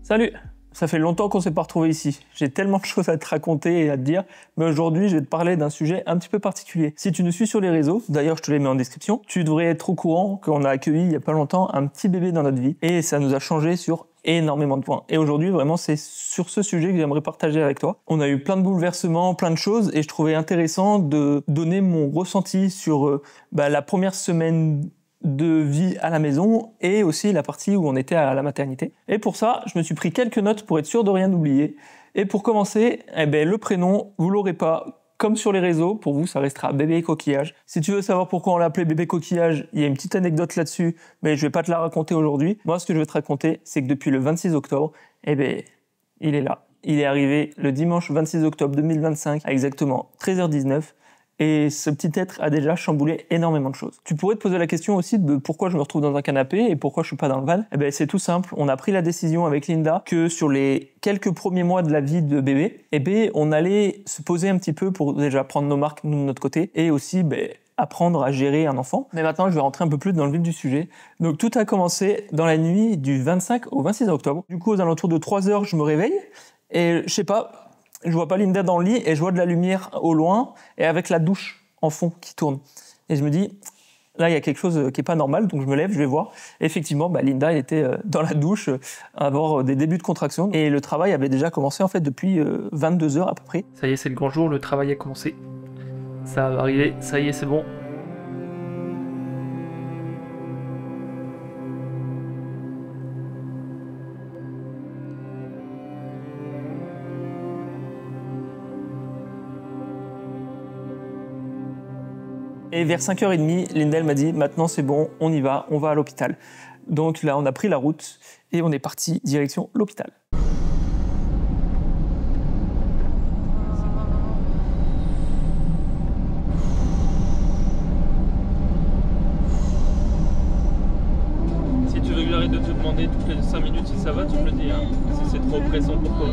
Salut! Ça fait longtemps qu'on ne s'est pas retrouvés ici. J'ai tellement de choses à te raconter et à te dire, mais aujourd'hui, je vais te parler d'un sujet un petit peu particulier. Si tu nous suis sur les réseaux, d'ailleurs, je te les mets en description, tu devrais être au courant qu'on a accueilli il y a pas longtemps un petit bébé dans notre vie et ça nous a changé sur énormément de points. Et aujourd'hui, vraiment, c'est sur ce sujet que j'aimerais partager avec toi. On a eu plein de bouleversements, plein de choses et je trouvais intéressant de donner mon ressenti sur la première semaine de vie à la maison et aussi la partie où on était à la maternité. Et pour ça, je me suis pris quelques notes pour être sûr de rien oublier. Et pour commencer, le prénom, vous l'aurez pas. Comme sur les réseaux, pour vous, ça restera bébé coquillage. Si tu veux savoir pourquoi on l'a appelé bébé coquillage, il y a une petite anecdote là-dessus, mais je vais pas te la raconter aujourd'hui. Moi, ce que je vais te raconter, c'est que depuis le 26 octobre, il est là. Il est arrivé le dimanche 26 octobre 2025 à exactement 13h19. Et ce petit être a déjà chamboulé énormément de choses. Tu pourrais te poser la question aussi de pourquoi je me retrouve dans un canapé et pourquoi je suis pas dans le van. C'est tout simple. On a pris la décision avec Linda que sur les quelques premiers mois de la vie de bébé, on allait se poser un petit peu pour déjà prendre nos marques nous, de notre côté et aussi apprendre à gérer un enfant. Mais maintenant, je vais rentrer un peu plus dans le vif du sujet. Donc tout a commencé dans la nuit du 25 au 26 octobre. Du coup, aux alentours de 3 heures, je me réveille et je sais pas, je vois pas Linda dans le lit et je vois de la lumière au loin et avec la douche en fond qui tourne. Et je me dis, là, il y a quelque chose qui est pas normal, donc je me lève, je vais voir. Et effectivement, Linda était dans la douche à avoir des débuts de contraction. Et le travail avait déjà commencé en fait depuis 22 heures à peu près. Ça y est, c'est le grand jour, le travail a commencé. Ça va arriver, ça y est, c'est bon. Et vers 5h30, Linda m'a dit « Maintenant c'est bon, on y va, on va à l'hôpital ». Donc là, on a pris la route et on est parti direction l'hôpital. Si tu veux que j'arrête de te demander toutes les 5 minutes si ça va, tu me le dis, hein, si c'est trop pressant pour toi.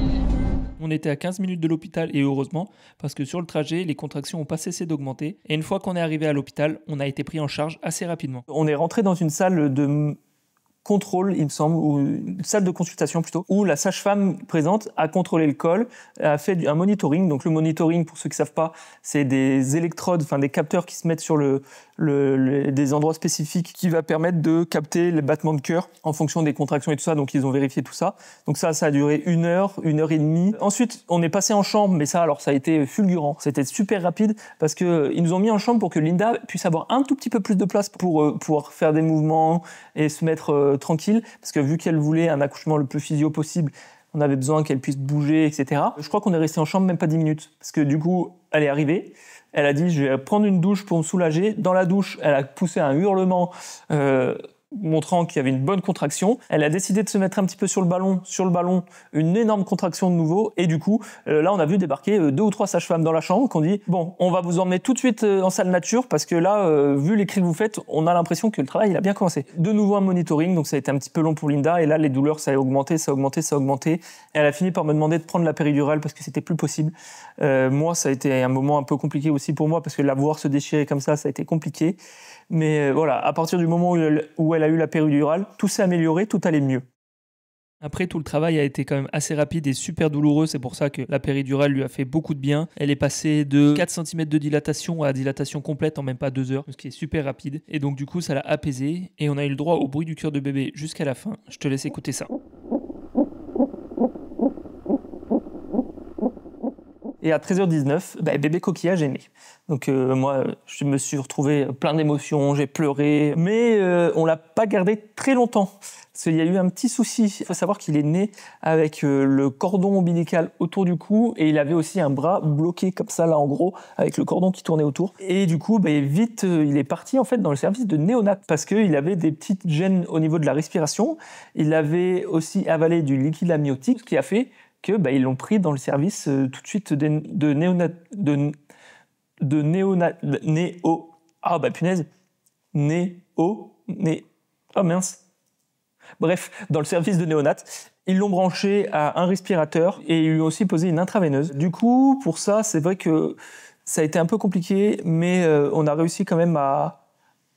On était à 15 minutes de l'hôpital et heureusement, parce que sur le trajet, les contractions n'ont pas cessé d'augmenter. Et une fois qu'on est arrivé à l'hôpital, on a été pris en charge assez rapidement. On est rentré dans une salle de contrôle, il me semble, ou une salle de consultation plutôt, où la sage-femme présente a contrôlé le col, a fait un monitoring. Donc le monitoring, pour ceux qui ne savent pas, c'est des électrodes, enfin des capteurs qui se mettent sur des endroits spécifiques qui va permettre de capter les battements de cœur en fonction des contractions et tout ça. Donc ils ont vérifié tout ça. Donc ça a duré 1 heure, 1 heure et demie. Ensuite, on est passé en chambre, mais ça a été fulgurant. C'était super rapide parce que ils nous ont mis en chambre pour que Linda puisse avoir un tout petit peu plus de place pour pouvoir faire des mouvements et se mettre tranquille, parce que vu qu'elle voulait un accouchement le plus physio possible, on avait besoin qu'elle puisse bouger, etc. Je crois qu'on est resté en chambre même pas 10 minutes, parce que du coup, elle est arrivée, elle a dit « je vais prendre une douche pour me soulager ». Dans la douche, elle a poussé un hurlement montrant qu'il y avait une bonne contraction. Elle a décidé de se mettre un petit peu sur le ballon, une énorme contraction de nouveau. Et du coup, là, on a vu débarquer 2 ou 3 sages-femmes dans la chambre qui ont dit « Bon, on va vous emmener tout de suite en salle nature parce que là, vu les cris que vous faites, on a l'impression que le travail il a bien commencé. » De nouveau un monitoring, donc ça a été un petit peu long pour Linda. Et là, les douleurs, ça a augmenté. Et elle a fini par me demander de prendre la péridurale parce que c'était plus possible. Moi, ça a été un moment un peu compliqué aussi pour moi parce que la voir se déchirer comme ça a été compliqué. Mais voilà, à partir du moment où elle a eu la péridurale, tout s'est amélioré, tout allait mieux. Après, tout le travail a été quand même assez rapide et super douloureux. C'est pour ça que la péridurale lui a fait beaucoup de bien. Elle est passée de 4 cm de dilatation à dilatation complète en même pas 2 heures, ce qui est super rapide. Et donc du coup, ça l'a apaisé et on a eu le droit au bruit du cœur de bébé jusqu'à la fin. Je te laisse écouter ça. Et à 13h19, bébé coquillage est né. Donc moi, je me suis retrouvé plein d'émotions, j'ai pleuré, mais on l'a pas gardé très longtemps. Parce qu'il y a eu un petit souci. Il faut savoir qu'il est né avec le cordon ombilical autour du cou et il avait aussi un bras bloqué comme ça, là en gros, avec le cordon qui tournait autour. Et du coup, vite, il est parti en fait dans le service de néonat parce qu'il avait des petites gênes au niveau de la respiration. Il avait aussi avalé du liquide amniotique, ce qui a fait que ils l'ont pris dans le service tout de suite de néonat. Bref, dans le service de néonat, ils l'ont branché à un respirateur et ils lui ont aussi posé une intraveineuse. Du coup, pour ça, c'est vrai que ça a été un peu compliqué, mais on a réussi quand même à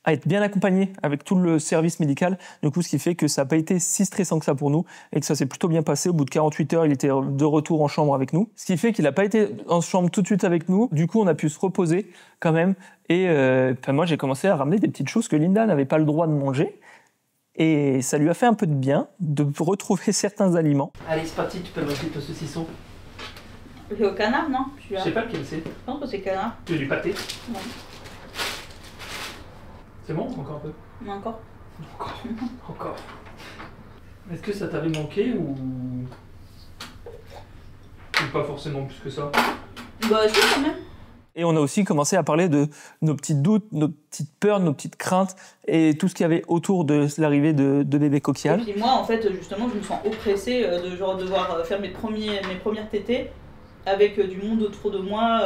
à être bien accompagné avec tout le service médical. Du coup, ce qui fait que ça n'a pas été si stressant que ça pour nous et que ça s'est plutôt bien passé. Au bout de 48 heures, il était de retour en chambre avec nous. Ce qui fait qu'il n'a pas été en chambre tout de suite avec nous. Du coup, on a pu se reposer quand même. Et moi, j'ai commencé à ramener des petites choses que Linda n'avait pas le droit de manger. Et ça lui a fait un peu de bien de retrouver certains aliments. Allez, c'est parti, tu peux me mettre ton saucisson. C'est au canard, non? Je sais pas lequel c'est. Je pense que c'est canard. Tu veux du pâté? Non. C'est bon? Encore un peu? Non, encore. Encore. Est-ce que ça t'avait manqué ou pas forcément plus que ça? Bah si, quand même. Et on a aussi commencé à parler de nos petits doutes, nos petites peurs, nos petites craintes et tout ce qu'il y avait autour de l'arrivée de bébé coquillage. Et puis moi, en fait, justement, je me sens oppressée de genre devoir faire mes premières tétées avec du monde autour de moi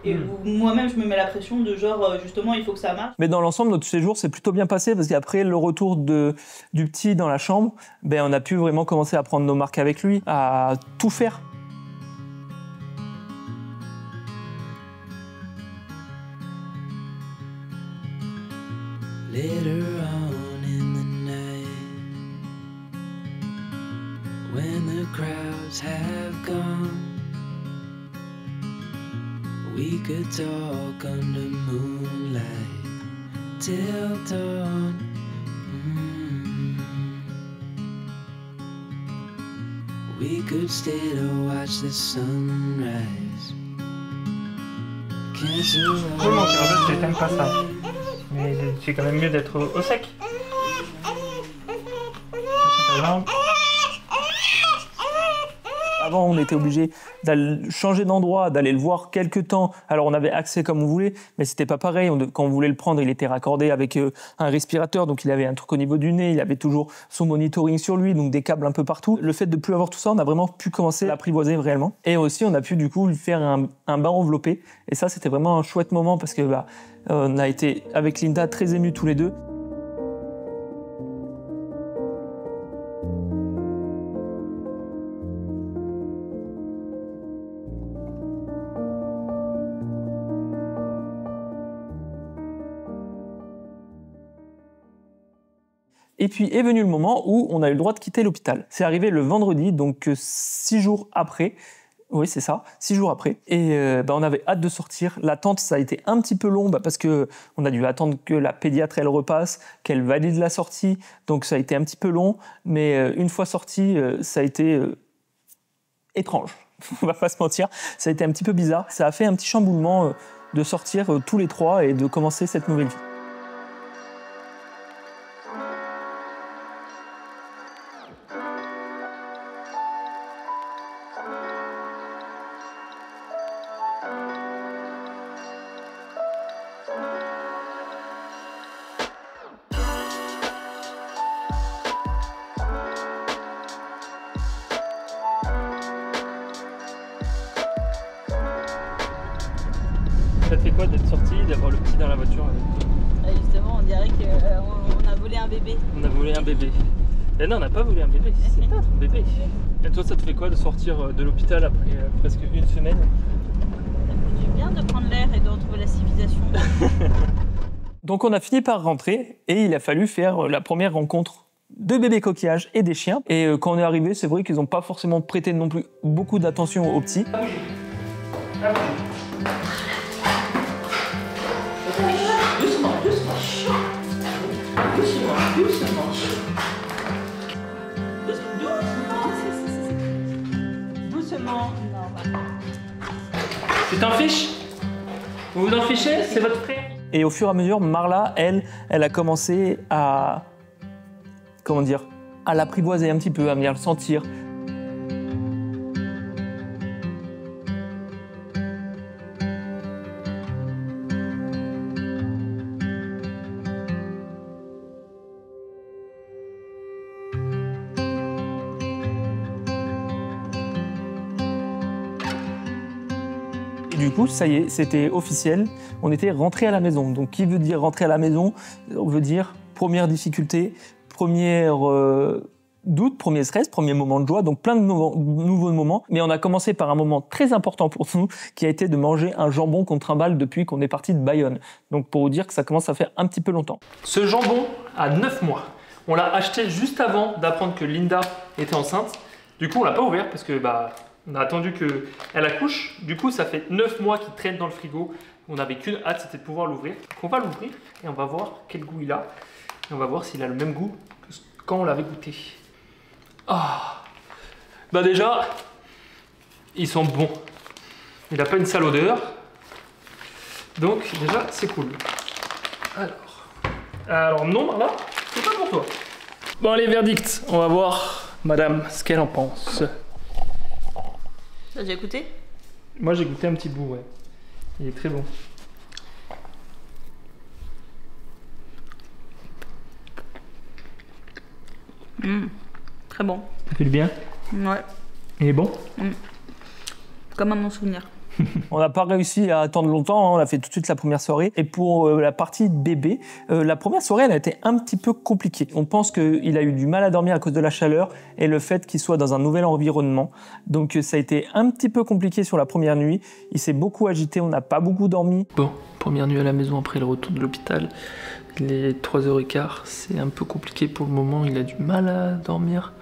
et où moi-même je me mets la pression de genre justement il faut que ça marche. Mais dans l'ensemble, notre séjour s'est plutôt bien passé parce qu'après le retour du petit dans la chambre, on a pu vraiment commencer à prendre nos marques avec lui, à tout faire. Later on in the night, when the crowds have gone, we could talk under moonlight till dawn. We could stay to watch the sunrise. Comment tu t'aimes pas ça? Mais c'est quand même mieux d'être au sec. Avant, on était obligé d'aller changer d'endroit, d'aller le voir quelques temps. Alors, on avait accès comme on voulait, mais c'était pas pareil. Quand on voulait le prendre, il était raccordé avec un respirateur, donc il avait un truc au niveau du nez, il avait toujours son monitoring sur lui, donc des câbles un peu partout. Le fait de plus avoir tout ça, on a vraiment pu commencer à l'apprivoiser réellement. Et aussi, on a pu du coup lui faire un bain enveloppé. Et ça, c'était vraiment un chouette moment parce que on a été avec Linda très émus tous les deux. Et puis est venu le moment où on a eu le droit de quitter l'hôpital. C'est arrivé le vendredi, donc 6 jours après. Oui, c'est ça, 6 jours après. Et on avait hâte de sortir. L'attente, ça a été un petit peu long parce qu'on a dû attendre que la pédiatre, elle repasse, qu'elle valide la sortie. Donc ça a été un petit peu long. Mais une fois sorti, ça a été étrange. On va pas se mentir. Ça a été un petit peu bizarre. Ça a fait un petit chamboulement de sortir tous les trois et de commencer cette nouvelle vie. Ça te fait quoi d'être sorti, d'avoir le petit dans la voiture avec toi? Justement, on dirait qu'on a volé un bébé. On a volé un bébé. Et non, on n'a pas volé un bébé, c'est notre bébé. Et toi, ça te fait quoi de sortir de l'hôpital après presque une semaine? Ça fait du bien de prendre l'air et de retrouver la civilisation. Donc on a fini par rentrer et il a fallu faire la première rencontre de bébés coquillages et des chiens. Et quand on est arrivé, c'est vrai qu'ils n'ont pas forcément prêté non plus beaucoup d'attention aux petits. Doucement. Tu t'en fiches? Vous vous en fichez? C'est votre frère? Et au fur et à mesure, Marla, elle a commencé à... Comment dire? À l'apprivoiser un petit peu, à venir le sentir. Du coup, ça y est, c'était officiel. On était rentré à la maison. Donc, qui veut dire rentrer à la maison? On veut dire première difficulté, première doute, premier stress, premier moment de joie, donc plein de nouveaux moments. Mais on a commencé par un moment très important pour nous, qui a été de manger un jambon qu'on trimballe depuis qu'on est parti de Bayonne. Donc pour vous dire que ça commence à faire un petit peu longtemps. Ce jambon a 9 mois. On l'a acheté juste avant d'apprendre que Linda était enceinte. Du coup, on l'a pas ouvert parce que on a attendu qu'elle accouche. Du coup, ça fait 9 mois qu'il traîne dans le frigo. On n'avait qu'une hâte, c'était de pouvoir l'ouvrir. Donc on va l'ouvrir et on va voir quel goût il a. Et on va voir s'il a le même goût que quand on l'avait goûté. Ah, déjà, ils sont bons. Il n'a pas une sale odeur. Donc déjà, c'est cool. Alors non, Marla, c'est pas pour toi. Bon, allez, verdict. On va voir, madame, ce qu'elle en pense. T'as déjà goûté? Moi, j'ai goûté un petit bout, ouais. Il est très bon. Très bon. Ça fait du bien? Ouais. Il est bon? Comme à mon souvenir. On n'a pas réussi à attendre longtemps, hein. On a fait tout de suite la première soirée. Et pour la partie bébé, la première soirée, elle a été un petit peu compliquée. On pense qu'il a eu du mal à dormir à cause de la chaleur et le fait qu'il soit dans un nouvel environnement. Donc ça a été un petit peu compliqué sur la première nuit. Il s'est beaucoup agité, on n'a pas beaucoup dormi. Bon, première nuit à la maison après le retour de l'hôpital. Il est 3h15, c'est un peu compliqué pour le moment, il a du mal à dormir.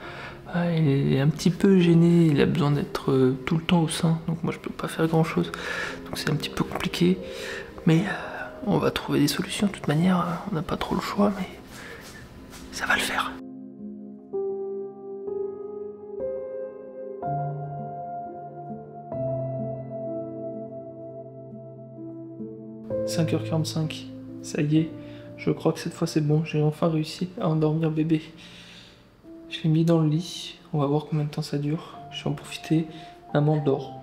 Il est un petit peu gêné, il a besoin d'être tout le temps au sein, donc moi je peux pas faire grand chose. Donc c'est un petit peu compliqué, mais on va trouver des solutions. De toute manière, on n'a pas trop le choix, mais ça va le faire. « 5h45, ça y est, je crois que cette fois c'est bon, j'ai enfin réussi à endormir bébé. Je l'ai mis dans le lit, on va voir combien de temps ça dure. Je vais en profiter, maman dort.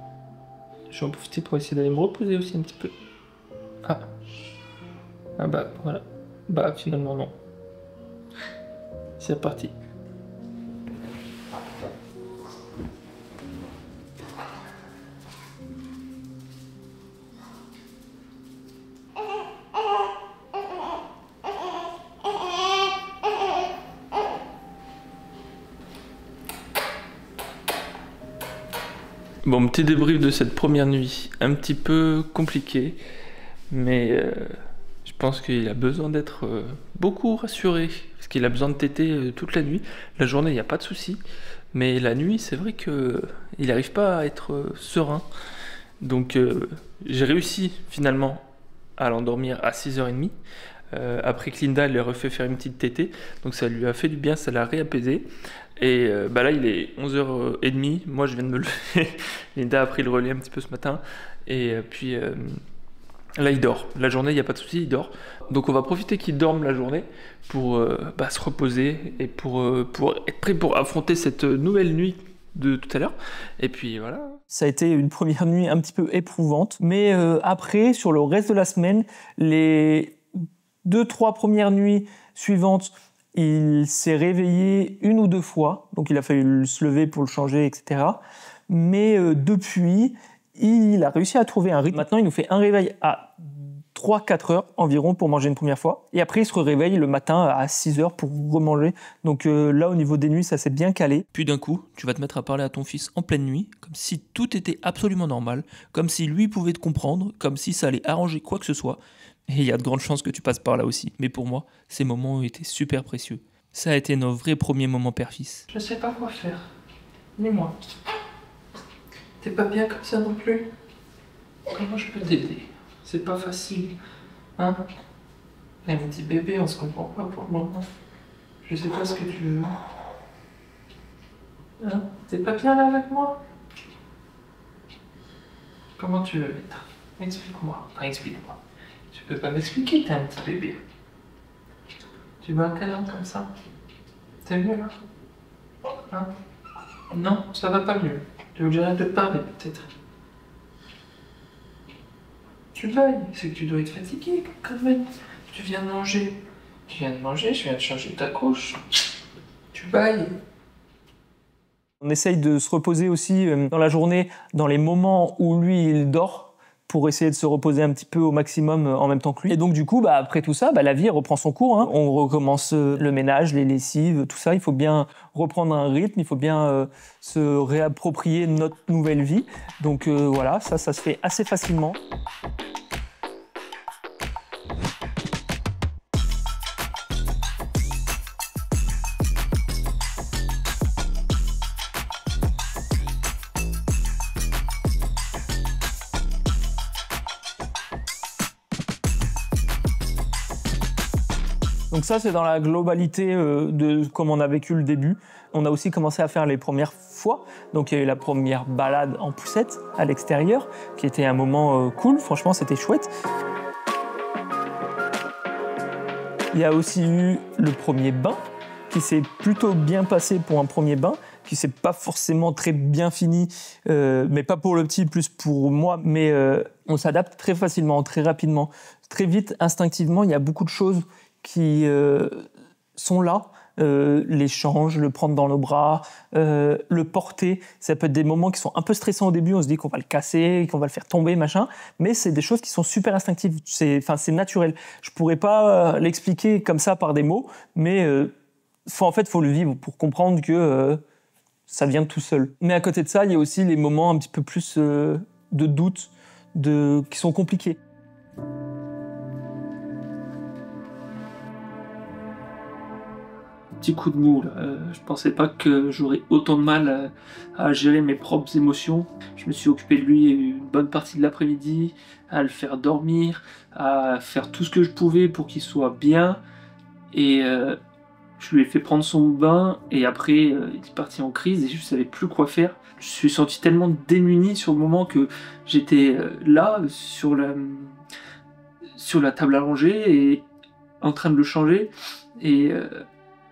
Je vais en profiter pour essayer d'aller me reposer aussi un petit peu. Ah voilà, finalement non. C'est reparti. Bon, petit débrief de cette première nuit, un petit peu compliqué, mais je pense qu'il a besoin d'être beaucoup rassuré, parce qu'il a besoin de téter toute la nuit. La journée, il n'y a pas de souci, mais la nuit, c'est vrai qu'il n'arrive pas à être serein. Donc j'ai réussi finalement à l'endormir à 6h30, après que Linda lui a refait faire une petite tétée, donc ça lui a fait du bien, ça l'a réapaisé. Et là il est 11h30, moi je viens de me lever, Linda a pris le relais un petit peu ce matin, et puis là il dort, la journée il n'y a pas de souci, il dort. Donc on va profiter qu'il dorme la journée pour se reposer et pour être prêt pour affronter cette nouvelle nuit de tout à l'heure. Et puis voilà. Ça a été une première nuit un petit peu éprouvante, mais après, sur le reste de la semaine, les 2-3 premières nuits suivantes, il s'est réveillé 1 ou 2 fois, donc il a fallu se lever pour le changer, etc. Mais depuis, il a réussi à trouver un rythme. Maintenant, il nous fait un réveil à 3-4 heures environ pour manger une première fois. Et après, il se réveille le matin à 6 heures pour remanger. Donc là, au niveau des nuits, ça s'est bien calé. Puis d'un coup, tu vas te mettre à parler à ton fils en pleine nuit, comme si tout était absolument normal, comme si lui pouvait te comprendre, comme si ça allait arranger quoi que ce soit. Et il y a de grandes chances que tu passes par là aussi. Mais pour moi, ces moments ont été super précieux. Ça a été nos vrais premiers moments père-fils. Je sais pas quoi faire. Ni moi. T'es pas bien comme ça non plus? Comment je peux t'aider? C'est pas facile. Hein? Un petit bébé, on se comprend pas pour le moment. Je sais pas ce que tu veux. Hein? T'es pas bien là avec moi? Comment tu veux être? Explique-moi. Enfin, explique-moi. Tu peux pas m'expliquer, t'es un petit bébé. Tu veux un câlin comme ça? C'est mieux là? Hein? Non, ça va pas mieux. Tu veux que j'arrête de te parler peut-être? Tu bailles, c'est que tu dois être fatigué quand même. Tu viens de manger. Tu viens de manger, je viens de changer ta couche. Tu bailles. On essaye de se reposer aussi dans la journée, dans les moments où lui il dort, pour essayer de se reposer un petit peu au maximum en même temps que lui. Et donc du coup, après tout ça, la vie reprend son cours. Hein. On recommence le ménage, les lessives, tout ça. Il faut bien reprendre un rythme, il faut bien se réapproprier notre nouvelle vie. Donc voilà, ça se fait assez facilement. Donc ça, c'est dans la globalité de comment on a vécu le début. On a aussi commencé à faire les premières fois. Donc il y a eu la première balade en poussette à l'extérieur, qui était un moment cool. Franchement, c'était chouette. Il y a aussi eu le premier bain, qui s'est plutôt bien passé pour un premier bain, qui s'est pas forcément très bien fini, mais pas pour le petit, plus pour moi. Mais on s'adapte très facilement, très rapidement, très vite, instinctivement. Il y a beaucoup de choses qui sont là, l'échange, le prendre dans nos bras, le porter. Ça peut être des moments qui sont un peu stressants au début, on se dit qu'on va le casser, qu'on va le faire tomber, machin, mais c'est des choses qui sont super instinctives, c'est naturel. Je pourrais pas l'expliquer comme ça par des mots, mais faut le vivre pour comprendre que ça vient tout seul. Mais à côté de ça, il y a aussi les moments un petit peu plus de doute, qui sont compliqués. Petit coup de mou, là. Je pensais pas que j'aurais autant de mal à gérer mes propres émotions. Je me suis occupé de lui une bonne partie de l'après-midi, à le faire dormir, à faire tout ce que je pouvais pour qu'il soit bien. Et je lui ai fait prendre son bain et après il est parti en crise et je savais plus quoi faire. Je me suis senti tellement démuni sur le moment que j'étais là sur la table à langer et en train de le changer et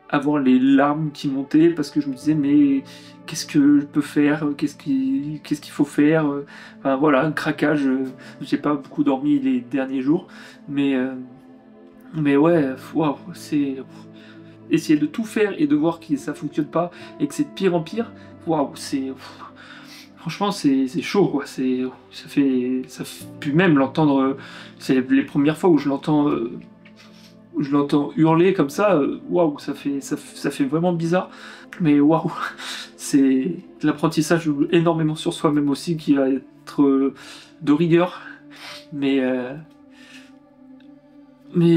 avoir les larmes qui montaient parce que je me disais mais qu'est-ce que je peux faire, qu'est-ce qu'il faut faire, enfin voilà, un craquage. J'ai pas beaucoup dormi les derniers jours, mais ouais, waouh, c'est essayer de tout faire et de voir que ça fonctionne pas et que c'est de pire en pire. Waouh, franchement c'est chaud quoi. Puis même l'entendre, c'est les premières fois où je l'entends hurler comme ça, waouh, ça fait vraiment bizarre. Mais waouh, c'est l'apprentissage énormément sur soi-même aussi qui va être de rigueur. Mais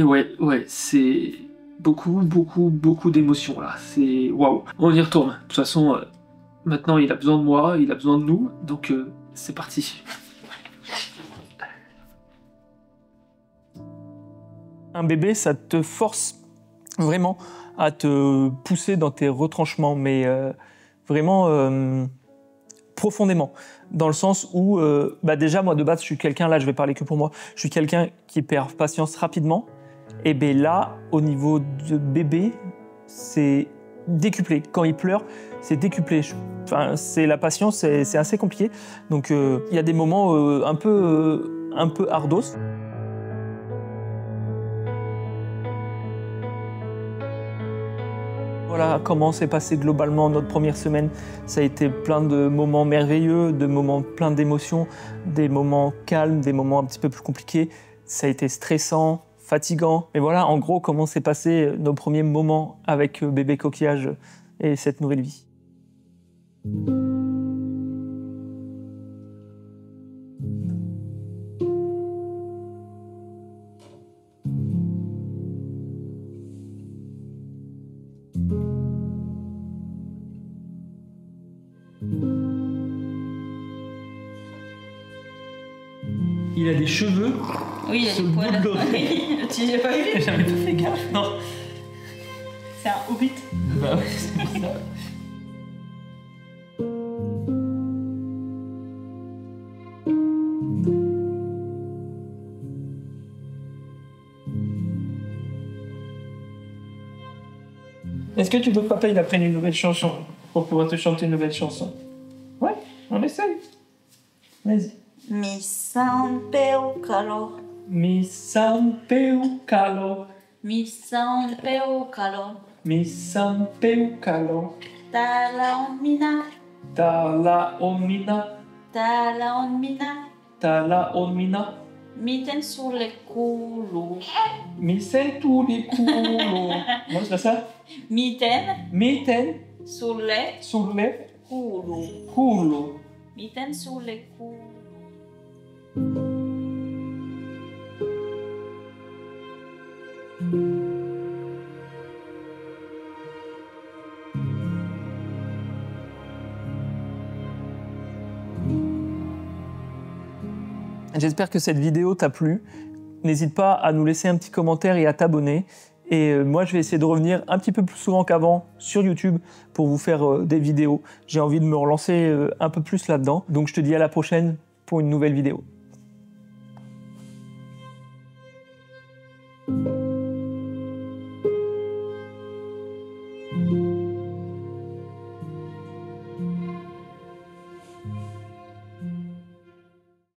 ouais, c'est beaucoup d'émotions là. C'est waouh. On y retourne. De toute façon, maintenant il a besoin de moi, il a besoin de nous, donc c'est parti. Un bébé, ça te force vraiment à te pousser dans tes retranchements, mais vraiment profondément. Dans le sens où, déjà, moi, de base, je suis quelqu'un, là, je vais parler que pour moi, je suis quelqu'un qui perd patience rapidement. Et bien là, au niveau de bébé, c'est décuplé. Quand il pleure, c'est décuplé. C'est la patience, c'est assez compliqué. Donc, il y a des moments un peu ardos. Voilà comment s'est passé globalement notre première semaine. Ça a été plein de moments merveilleux, de moments pleins d'émotions, des moments calmes, des moments un petit peu plus compliqués. Ça a été stressant, fatigant. Mais voilà, en gros, comment s'est passé nos premiers moments avec bébé coquillage et cette nouvelle vie. Il a des cheveux. Oui, il a sur des le poils. bout de l'oreille. Tu l'as pas vu? J'avais pas fait gaffe, non. C'est un hobbit. Bah ouais, c'est ça. Est-ce que tu veux que papa il apprenne une nouvelle chanson pour pouvoir te chanter une nouvelle chanson? Ouais, on essaye. Vas-y. Mi San Peu calor. Mi San Peu calor. Mi San Peu calor. Mi San Peu calor. Ta la on mina. Ta la omina. Ta la on mina. T'as la ormina. Mitten sulle culo. Mi sento di culo. Non, c'est pas ça? Mitten Mitten sulle sulle culo. culo. Mitten sulle culo. J'espère que cette vidéo t'a plu. N'hésite pas à nous laisser un petit commentaire et à t'abonner. Et moi, je vais essayer de revenir un petit peu plus souvent qu'avant sur YouTube pour vous faire des vidéos. J'ai envie de me relancer un peu plus là-dedans. Donc, je te dis à la prochaine pour une nouvelle vidéo.